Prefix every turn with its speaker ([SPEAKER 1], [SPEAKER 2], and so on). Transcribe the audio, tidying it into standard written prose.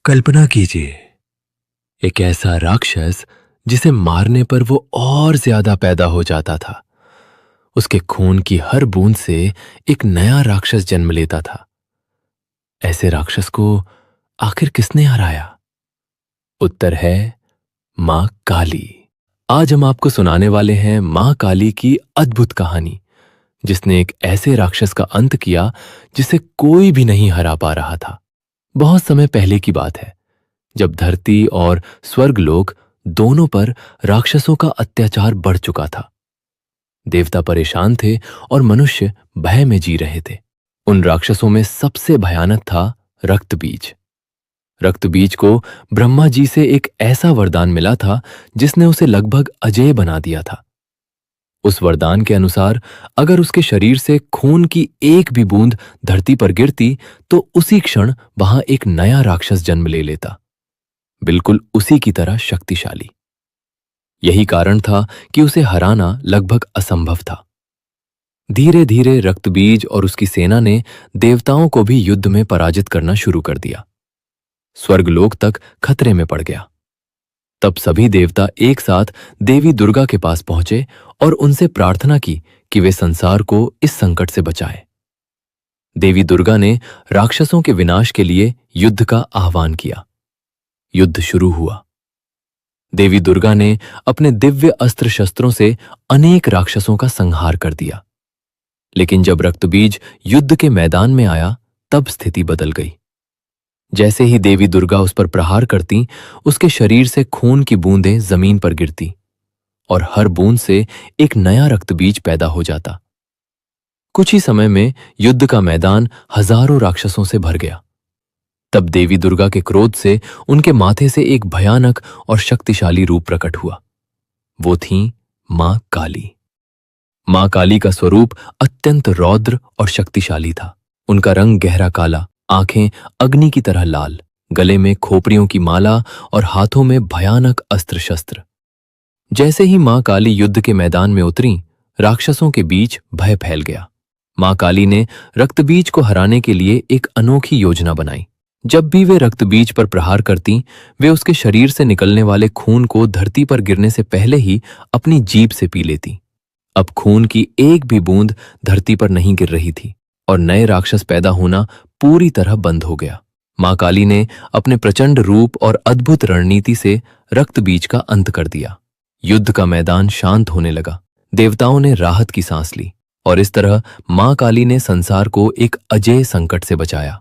[SPEAKER 1] कल्पना कीजिए, एक ऐसा राक्षस जिसे मारने पर वो और ज्यादा पैदा हो जाता था। उसके खून की हर बूंद से एक नया राक्षस जन्म लेता था। ऐसे राक्षस को आखिर किसने हराया? उत्तर है मां काली। आज हम आपको सुनाने वाले हैं मां काली की अद्भुत कहानी, जिसने एक ऐसे राक्षस का अंत किया जिसे कोई भी नहीं हरा पा रहा था। बहुत समय पहले की बात है, जब धरती और स्वर्गलोक दोनों पर राक्षसों का अत्याचार बढ़ चुका था। देवता परेशान थे और मनुष्य भय में जी रहे थे। उन राक्षसों में सबसे भयानक था रक्तबीज। रक्तबीज को ब्रह्मा जी से एक ऐसा वरदान मिला था जिसने उसे लगभग अजेय बना दिया था। उस वरदान के अनुसार अगर उसके शरीर से खून की एक भी बूंद धरती पर गिरती तो उसी क्षण वहां एक नया राक्षस जन्म ले लेता, बिल्कुल उसी की तरह शक्तिशाली। यही कारण था कि उसे हराना लगभग असंभव था। धीरे धीरे रक्तबीज और उसकी सेना ने देवताओं को भी युद्ध में पराजित करना शुरू कर दिया। स्वर्गलोक तक खतरे में पड़ गया। तब सभी देवता एक साथ देवी दुर्गा के पास पहुंचे और उनसे प्रार्थना की कि वे संसार को इस संकट से बचाए। देवी दुर्गा ने राक्षसों के विनाश के लिए युद्ध का आह्वान किया। युद्ध शुरू हुआ। देवी दुर्गा ने अपने दिव्य अस्त्र शस्त्रों से अनेक राक्षसों का संहार कर दिया। लेकिन जब रक्तबीज युद्ध के मैदान में आया, तब स्थिति बदल गई। जैसे ही देवी दुर्गा उस पर प्रहार करती, उसके शरीर से खून की बूंदें जमीन पर गिरती और हर बूंद से एक नया रक्तबीज पैदा हो जाता। कुछ ही समय में युद्ध का मैदान हजारों राक्षसों से भर गया। तब देवी दुर्गा के क्रोध से उनके माथे से एक भयानक और शक्तिशाली रूप प्रकट हुआ। वो थीं मां काली। मां काली का स्वरूप अत्यंत रौद्र और शक्तिशाली था। उनका रंग गहरा काला, आंखें अग्नि की तरह लाल, गले में खोपड़ियों की माला और हाथों में भयानक अस्त्र शस्त्र। जैसे ही मां काली युद्ध के मैदान में उतरी, राक्षसों के बीच भय फैल गया। मां काली ने रक्तबीज को हराने के लिए एक अनोखी योजना बनाई। जब भी वे रक्तबीज पर प्रहार करती, वे उसके शरीर से निकलने वाले खून को धरती पर गिरने से पहले ही अपनी जीभ से पी लेती। अब खून की एक भी बूंद धरती पर नहीं गिर रही थी और नए राक्षस पैदा होना पूरी तरह बंद हो गया। मां काली ने अपने प्रचंड रूप और अद्भुत रणनीति से रक्तबीज का अंत कर दिया। युद्ध का मैदान शांत होने लगा। देवताओं ने राहत की सांस ली और इस तरह मां काली ने संसार को एक अजेय संकट से बचाया।